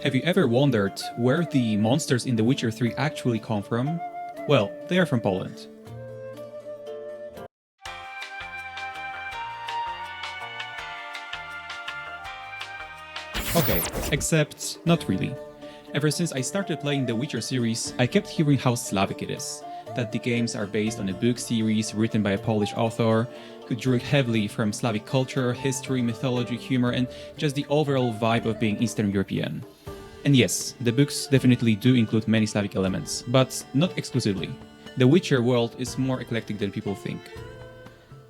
Have you ever wondered where the monsters in The Witcher 3 actually come from? Well, they are from Poland. Okay, except not really. Ever since I started playing the Witcher series, I kept hearing how Slavic it is. That the games are based on a book series written by a Polish author who drew heavily from Slavic culture, history, mythology, humor, and just the overall vibe of being Eastern European. And yes, the books definitely do include many Slavic elements, but not exclusively. The Witcher world is more eclectic than people think.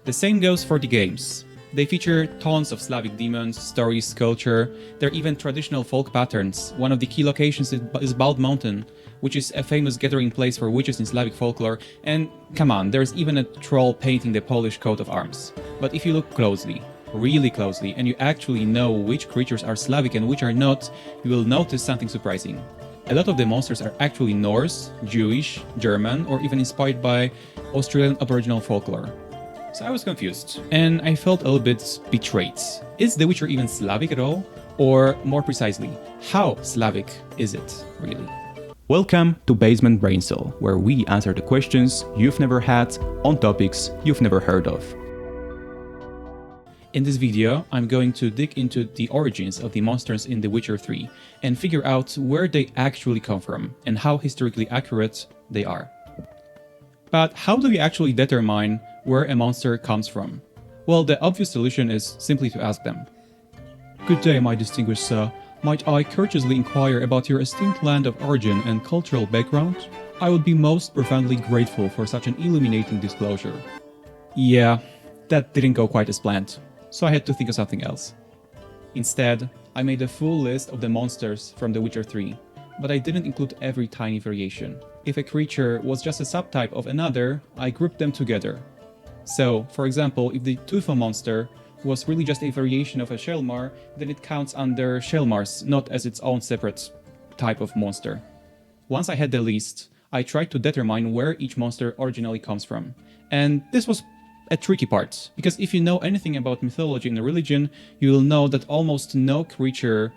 The same goes for the games. They feature tons of Slavic demons, stories, culture. There are even traditional folk patterns. One of the key locations is Bald Mountain, which is a famous gathering place for witches in Slavic folklore, and come on, there's even a troll painting the Polish coat of arms. But if you look closely, really closely, and you actually know which creatures are Slavic and which are not, you will notice something surprising. A lot of the monsters are actually Norse, Jewish, German, or even inspired by Australian Aboriginal folklore. So I was confused, and I felt a little bit betrayed. Is The Witcher even Slavic at all? Or more precisely, how Slavic is it, really? Welcome to Basement Brainstorm, where we answer the questions you've never had on topics you've never heard of. In this video, I'm going to dig into the origins of the monsters in The Witcher 3 and figure out where they actually come from and how historically accurate they are. But how do we actually determine where a monster comes from? Well, the obvious solution is simply to ask them. Good day, my distinguished sir. Might I courteously inquire about your esteemed land of origin and cultural background? I would be most profoundly grateful for such an illuminating disclosure. Yeah, that didn't go quite as planned, so I had to think of something else. Instead, I made a full list of the monsters from The Witcher 3, but I didn't include every tiny variation. If a creature was just a subtype of another, I grouped them together. So, for example, if the Tufo monster was really just a variation of a Shelmar, then it counts under Shelmars, not as its own separate type of monster. Once I had the list, I tried to determine where each monster originally comes from. And this was a tricky part, because if you know anything about mythology and religion, you will know that almost no creature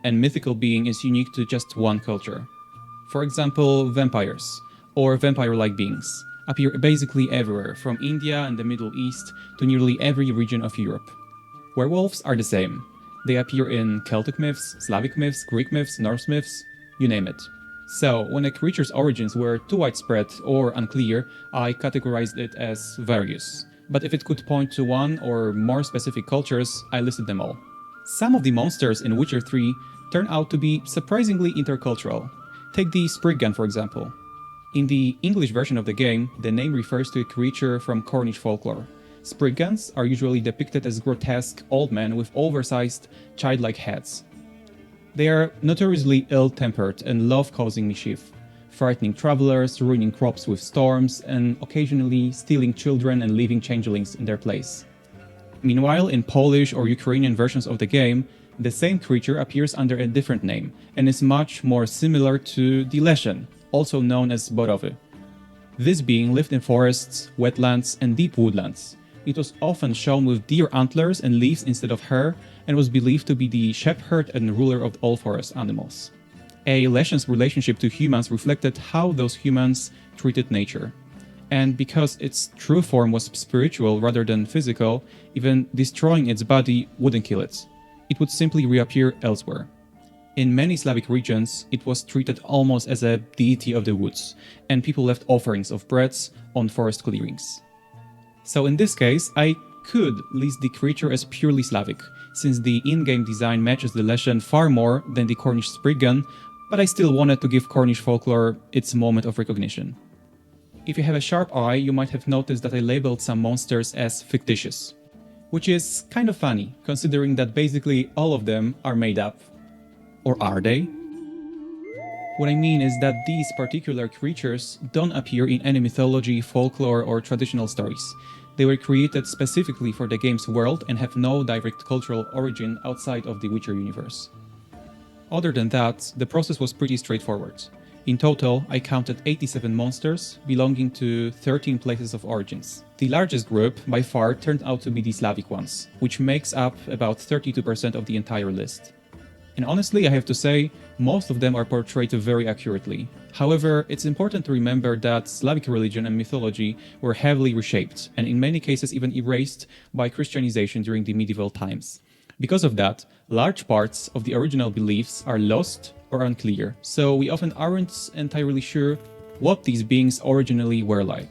and mythical being is unique to just one culture. For example, vampires, or vampire-like beings, appear basically everywhere, from India and the Middle East to nearly every region of Europe. Werewolves are the same. They appear in Celtic myths, Slavic myths, Greek myths, Norse myths, you name it. So, when a creature's origins were too widespread or unclear, I categorized it as various. But if it could point to one or more specific cultures, I listed them all. Some of the monsters in Witcher 3 turn out to be surprisingly intercultural. Take the Spriggan, for example. In the English version of the game, the name refers to a creature from Cornish folklore. Spriggans are usually depicted as grotesque old men with oversized, childlike heads. They are notoriously ill-tempered and love causing mischief, frightening travelers, ruining crops with storms, and occasionally stealing children and leaving changelings in their place. Meanwhile, in Polish or Ukrainian versions of the game, the same creature appears under a different name and is much more similar to the Leshen, also known as Borowy. This being lived in forests, wetlands, and deep woodlands. It was often shown with deer antlers and leaves instead of hair, and was believed to be the shepherd and ruler of all forest animals. A Leshen's relationship to humans reflected how those humans treated nature. And because its true form was spiritual rather than physical, even destroying its body wouldn't kill it. It would simply reappear elsewhere. In many Slavic regions, it was treated almost as a deity of the woods, and people left offerings of breads on forest clearings. So in this case, I could list the creature as purely Slavic, since the in-game design matches the Leshen far more than the Cornish Spriggan, but I still wanted to give Cornish folklore its moment of recognition. If you have a sharp eye, you might have noticed that I labeled some monsters as fictitious, which is kind of funny, considering that basically all of them are made up. Or are they? What I mean is that these particular creatures don't appear in any mythology, folklore, or traditional stories. They were created specifically for the game's world and have no direct cultural origin outside of the Witcher universe. Other than that, the process was pretty straightforward. In total, I counted 87 monsters, belonging to 13 places of origins. The largest group, by far, turned out to be the Slavic ones, which makes up about 32% of the entire list. And honestly, I have to say, most of them are portrayed very accurately. However, it's important to remember that Slavic religion and mythology were heavily reshaped, and in many cases even erased by Christianization during the medieval times. Because of that, large parts of the original beliefs are lost or unclear, so we often aren't entirely sure what these beings originally were like.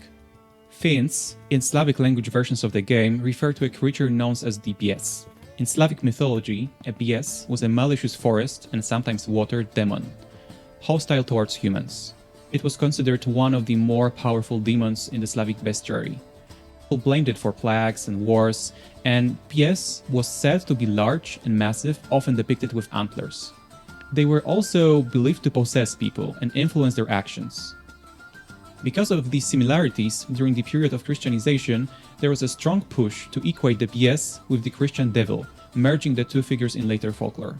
Finns, in Slavic language versions of the game, refer to a creature known as the pies. In Slavic mythology, a pies was a malicious forest and sometimes water demon, hostile towards humans. It was considered one of the more powerful demons in the Slavic bestiary. People blamed it for plagues and wars, and pies was said to be large and massive, often depicted with antlers. They were also believed to possess people and influence their actions. Because of these similarities, during the period of Christianization, there was a strong push to equate the pies with the Christian devil, merging the two figures in later folklore.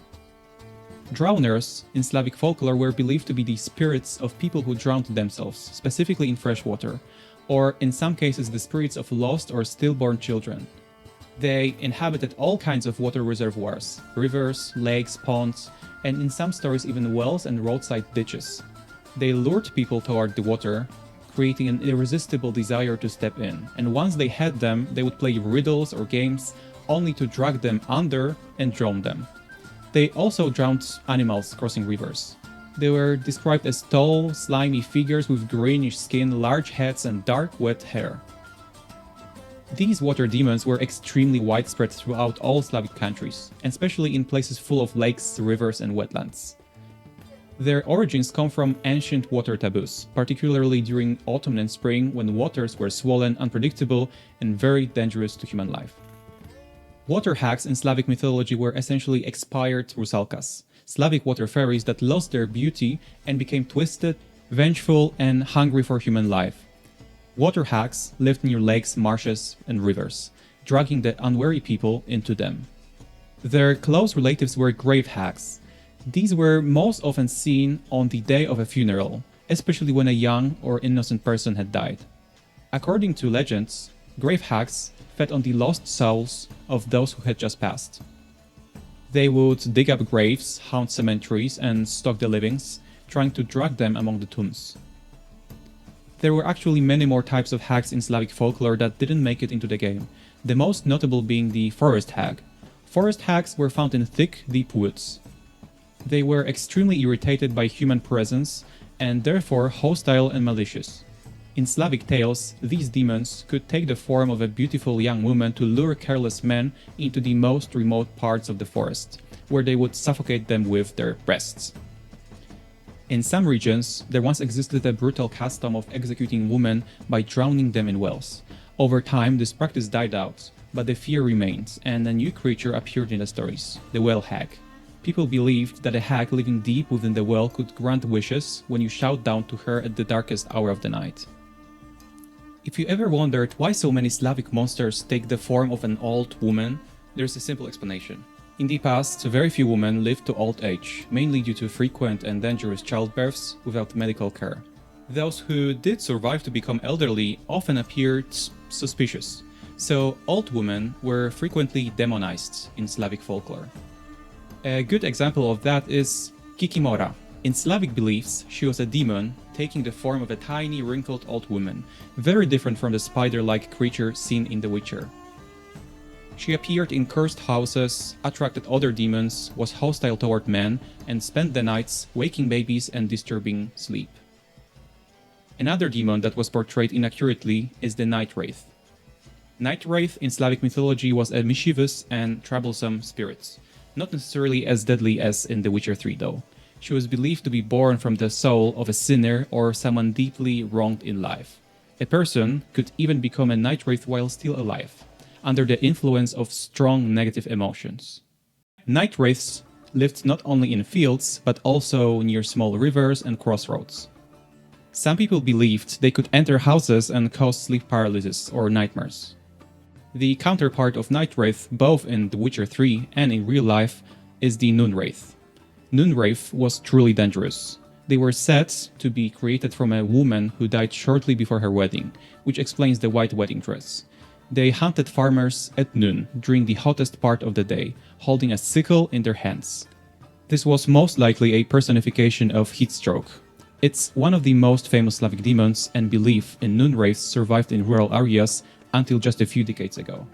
Drowners in Slavic folklore were believed to be the spirits of people who drowned themselves, specifically in fresh water, or in some cases the spirits of lost or stillborn children. They inhabited all kinds of water reservoirs, rivers, lakes, ponds, and in some stories even wells and roadside ditches. They lured people toward the water, creating an irresistible desire to step in, and once they had them, they would play riddles or games only to drag them under and drown them. They also drowned animals crossing rivers. They were described as tall, slimy figures with greenish skin, large heads, and dark, wet hair. These water demons were extremely widespread throughout all Slavic countries, especially in places full of lakes, rivers, and wetlands. Their origins come from ancient water taboos, particularly during autumn and spring when waters were swollen, unpredictable, and very dangerous to human life. Water hags in Slavic mythology were essentially expired rusalkas, Slavic water fairies that lost their beauty and became twisted, vengeful, and hungry for human life. Water hags lived near lakes, marshes, and rivers, dragging the unwary people into them. Their close relatives were grave hags. These were most often seen on the day of a funeral, especially when a young or innocent person had died. According to legends, grave hags fed on the lost souls of those who had just passed. They would dig up graves, haunt cemeteries, and stalk the livings, trying to drag them among the tombs. There were actually many more types of hags in Slavic folklore that didn't make it into the game, the most notable being the forest hag. Forest hags were found in thick, deep woods. They were extremely irritated by human presence and therefore hostile and malicious. In Slavic tales, these demons could take the form of a beautiful young woman to lure careless men into the most remote parts of the forest, where they would suffocate them with their breasts. In some regions, there once existed a brutal custom of executing women by drowning them in wells. Over time, this practice died out, but the fear remained, and a new creature appeared in the stories, the well hag. People believed that a hag living deep within the well could grant wishes when you shout down to her at the darkest hour of the night. If you ever wondered why so many Slavic monsters take the form of an old woman, there's a simple explanation. In the past, very few women lived to old age, mainly due to frequent and dangerous childbirths without medical care. Those who did survive to become elderly often appeared suspicious, so old women were frequently demonized in Slavic folklore. A good example of that is Kikimora. In Slavic beliefs, she was a demon taking the form of a tiny, wrinkled old woman, very different from the spider-like creature seen in The Witcher. She appeared in cursed houses, attracted other demons, was hostile toward men, and spent the nights waking babies and disturbing sleep. Another demon that was portrayed inaccurately is the Night Wraith. Night Wraith in Slavic mythology was a mischievous and troublesome spirit. Not necessarily as deadly as in The Witcher 3 though. She was believed to be born from the soul of a sinner or someone deeply wronged in life. A person could even become a Night Wraith while still alive, under the influence of strong negative emotions. Night Wraiths lived not only in fields, but also near small rivers and crossroads. Some people believed they could enter houses and cause sleep paralysis or nightmares. The counterpart of Night Wraith, both in The Witcher 3 and in real life, is the Noon Wraith. Noon Wraith was truly dangerous. They were said to be created from a woman who died shortly before her wedding, which explains the white wedding dress. They hunted farmers at noon, during the hottest part of the day, holding a sickle in their hands. This was most likely a personification of heatstroke. It's one of the most famous Slavic demons, and belief in noon wraiths survived in rural areas until just a few decades ago.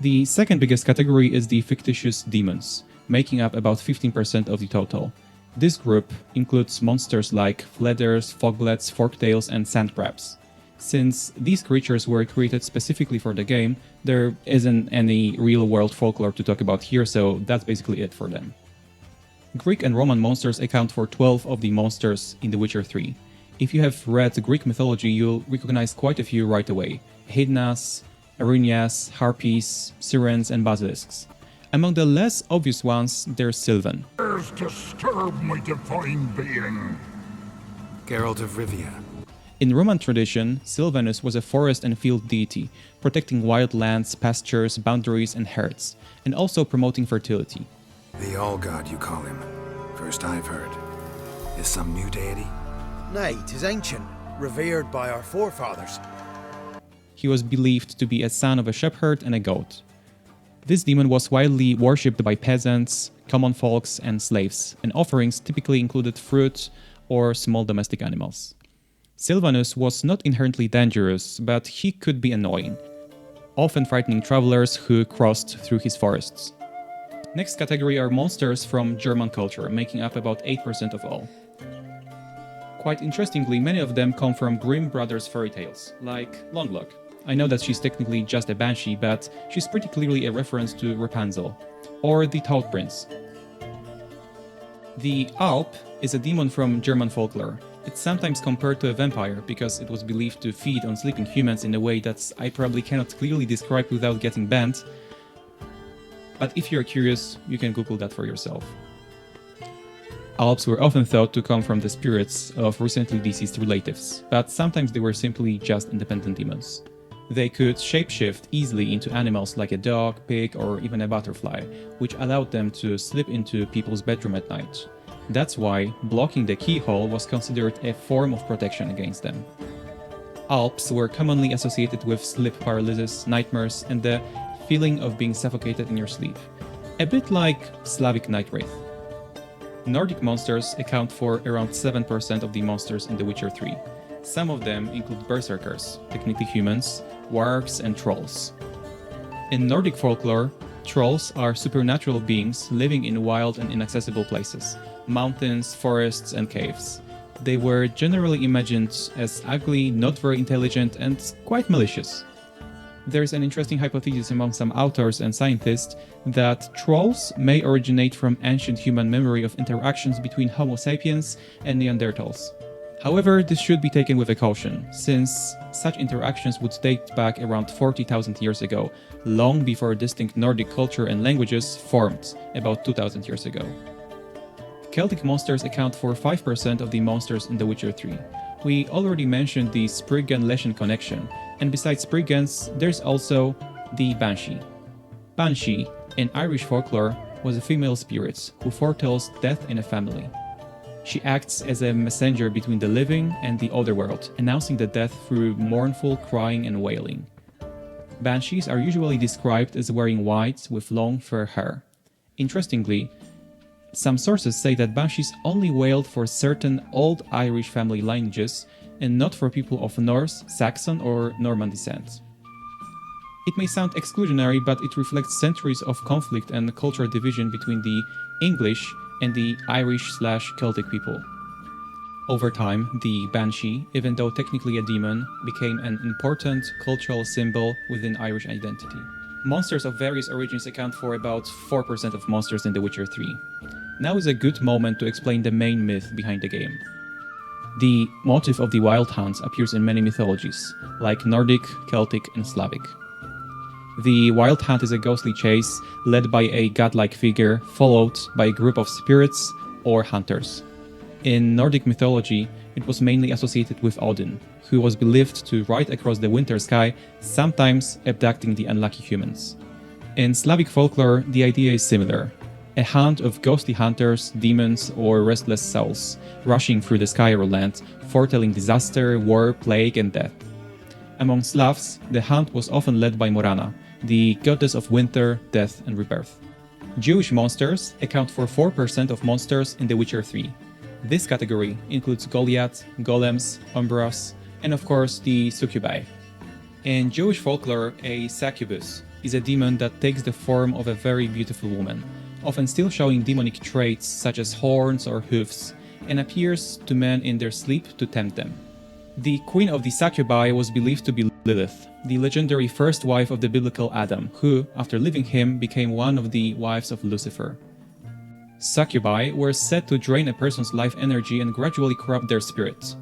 The second biggest category is the fictitious demons, making up about 15% of the total. This group includes monsters like fladders, foglets, forktails, and sandcrabs. Since these creatures were created specifically for the game, there isn't any real-world folklore to talk about here, so that's basically it for them. Greek and Roman monsters account for 12 of the monsters in The Witcher 3. If you have read Greek mythology, you'll recognize quite a few right away: Echidnas, Erinyes, Harpies, Sirens, and Basilisks. Among the less obvious ones, there's Sylvan. Dares disturb my divine being. Geralt of Rivia. In Roman tradition, Sylvanus was a forest and field deity, protecting wild lands, pastures, boundaries, and herds, and also promoting fertility. The All-God you call him. First I've heard. Is some new deity? Nay, 'tis ancient, revered by our forefathers. He was believed to be a son of a shepherd and a goat. This demon was widely worshipped by peasants, common folks, and slaves, and offerings typically included fruit or small domestic animals. Sylvanus was not inherently dangerous, but he could be annoying, often frightening travelers who crossed through his forests. Next category are monsters from German culture, making up about 8% of all. Quite interestingly, many of them come from Grimm brothers fairy tales, like Longlock. I know that she's technically just a banshee, but she's pretty clearly a reference to Rapunzel, or the Toad Prince. The Alp is a demon from German folklore. It's sometimes compared to a vampire because it was believed to feed on sleeping humans in a way that I probably cannot clearly describe without getting banned. But if you're curious, you can Google that for yourself. Alps were often thought to come from the spirits of recently deceased relatives, but sometimes they were simply just independent demons. They could shapeshift easily into animals like a dog, pig, or even a butterfly, which allowed them to slip into people's bedroom at night. That's why blocking the keyhole was considered a form of protection against them. Alps were commonly associated with sleep paralysis, nightmares, and the feeling of being suffocated in your sleep, a bit like Slavic night wraith. Nordic monsters account for around 7% of the monsters in The Witcher 3. Some of them include berserkers, technically humans, wargs, and trolls. In Nordic folklore, trolls are supernatural beings living in wild and inaccessible places, mountains, forests, and caves. They were generally imagined as ugly, not very intelligent, and quite malicious. There's an interesting hypothesis among some authors and scientists that trolls may originate from ancient human memory of interactions between Homo sapiens and Neanderthals. However, this should be taken with a caution, since such interactions would date back around 40,000 years ago, long before distinct Nordic culture and languages formed about 2,000 years ago. Celtic monsters account for 5% of the monsters in The Witcher 3. We already mentioned the Spriggan-Leshen connection, and besides Spriggans, there's also the Banshee. Banshee, in Irish folklore, was a female spirit who foretells death in a family. She acts as a messenger between the living and the otherworld, announcing the death through mournful crying and wailing. Banshees are usually described as wearing white with long fur hair. Interestingly, some sources say that banshees only wailed for certain Old Irish family lineages and not for people of Norse, Saxon, or Norman descent. It may sound exclusionary, but it reflects centuries of conflict and cultural division between the English and the Irish/Celtic people. Over time, the banshee, even though technically a demon, became an important cultural symbol within Irish identity. Monsters of various origins account for about 4% of monsters in The Witcher 3. Now is a good moment to explain the main myth behind the game. The motif of the Wild Hunt appears in many mythologies, like Nordic, Celtic, and Slavic. The Wild Hunt is a ghostly chase led by a godlike figure, followed by a group of spirits or hunters. In Nordic mythology, it was mainly associated with Odin, who was believed to ride across the winter sky, sometimes abducting the unlucky humans. In Slavic folklore, the idea is similar: a hunt of ghostly hunters, demons, or restless souls rushing through the sky or land, foretelling disaster, war, plague, and death. Among Slavs, the hunt was often led by Morana, the goddess of winter, death, and rebirth. Jewish monsters account for 4% of monsters in The Witcher 3. This category includes Goliath, golems, umbras, and of course the succubi. In Jewish folklore, a succubus is a demon that takes the form of a very beautiful woman, often still showing demonic traits such as horns or hoofs, and appears to men in their sleep to tempt them. The queen of the succubi was believed to be Lilith, the legendary first wife of the biblical Adam, who, after leaving him, became one of the wives of Lucifer. Succubi were said to drain a person's life energy and gradually corrupt their spirit.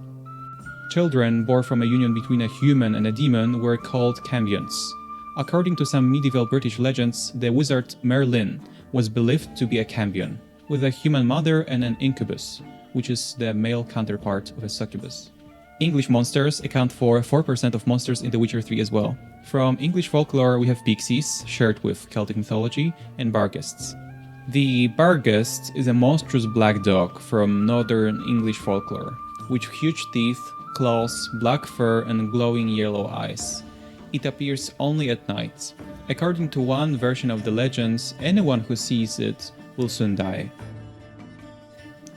Children born from a union between a human and a demon were called cambions. According to some medieval British legends, the wizard Merlin was believed to be a cambion, with a human mother and an incubus, which is the male counterpart of a succubus. English monsters account for 4% of monsters in The Witcher 3 as well. From English folklore we have pixies, shared with Celtic mythology, and barghests. The barghest is a monstrous black dog from northern English folklore, with huge teeth, claws, black fur and glowing yellow eyes. It appears only at night. According to one version of the legends, anyone who sees it will soon die.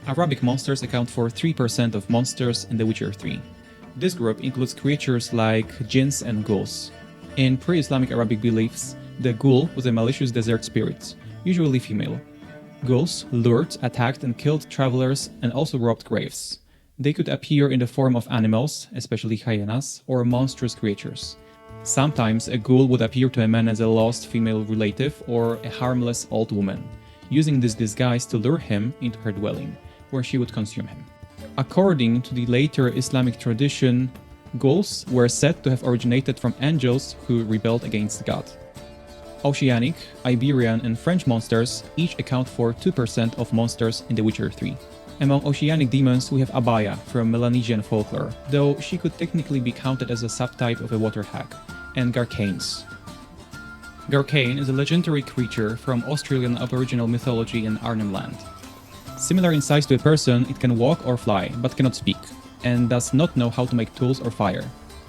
Arabic monsters account for 3% of monsters in The Witcher 3. This group includes creatures like jinns and ghouls. In pre-Islamic Arabic beliefs, the ghoul was a malicious desert spirit, usually female. Ghouls lured, attacked and killed travelers and also robbed graves. They could appear in the form of animals, especially hyenas, or monstrous creatures. Sometimes a ghoul would appear to a man as a lost female relative or a harmless old woman, using this disguise to lure him into her dwelling, where she would consume him. According to the later Islamic tradition, ghouls were said to have originated from angels who rebelled against God. Oceanic, Iberian and French monsters each account for 2% of monsters in The Witcher 3. Among Oceanic demons we have Abaya from Melanesian folklore, though she could technically be counted as a subtype of a water hag, and Garcanes. Garcane is a legendary creature from Australian Aboriginal mythology in Arnhem Land. Similar in size to a person, it can walk or fly, but cannot speak, and does not know how to make tools or fire.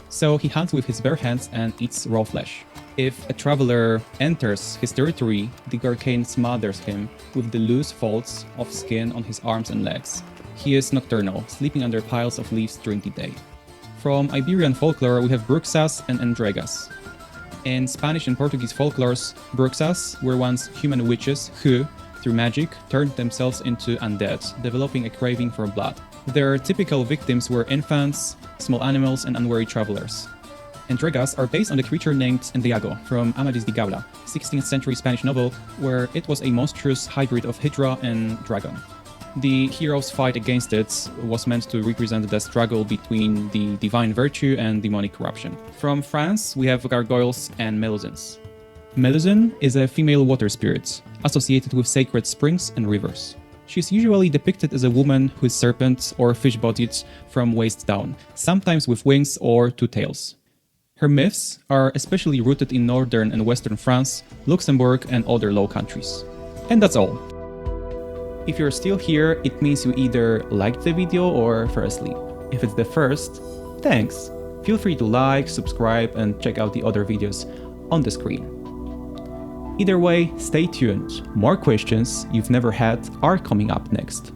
So he hunts with his bare hands and eats raw flesh. If a traveler enters his territory, the Garcane smothers him with the loose folds of skin on his arms and legs. He is nocturnal, sleeping under piles of leaves during the day. From Iberian folklore we have bruxas and endregas. In Spanish and Portuguese folklores, bruxas were once human witches who, through magic, turned themselves into undead, developing a craving for blood. Their typical victims were infants, small animals, and unwary travelers. Endregas are based on the creature named Endiago from Amadis de Gaula, 16th century Spanish novel, where it was a monstrous hybrid of hydra and dragon. The hero's fight against it was meant to represent the struggle between the divine virtue and demonic corruption. From France, we have gargoyles and melusines. Melusine is a female water spirit, associated with sacred springs and rivers. She is usually depicted as a woman who is serpent or fish-bodied from waist down, sometimes with wings or two tails. Her myths are especially rooted in northern and western France, Luxembourg and other Low Countries. And that's all. If you're still here, it means you either liked the video or fell asleep. If it's the first, thanks! Feel free to like, subscribe and check out the other videos on the screen. Either way, stay tuned. More questions you've never had are coming up next.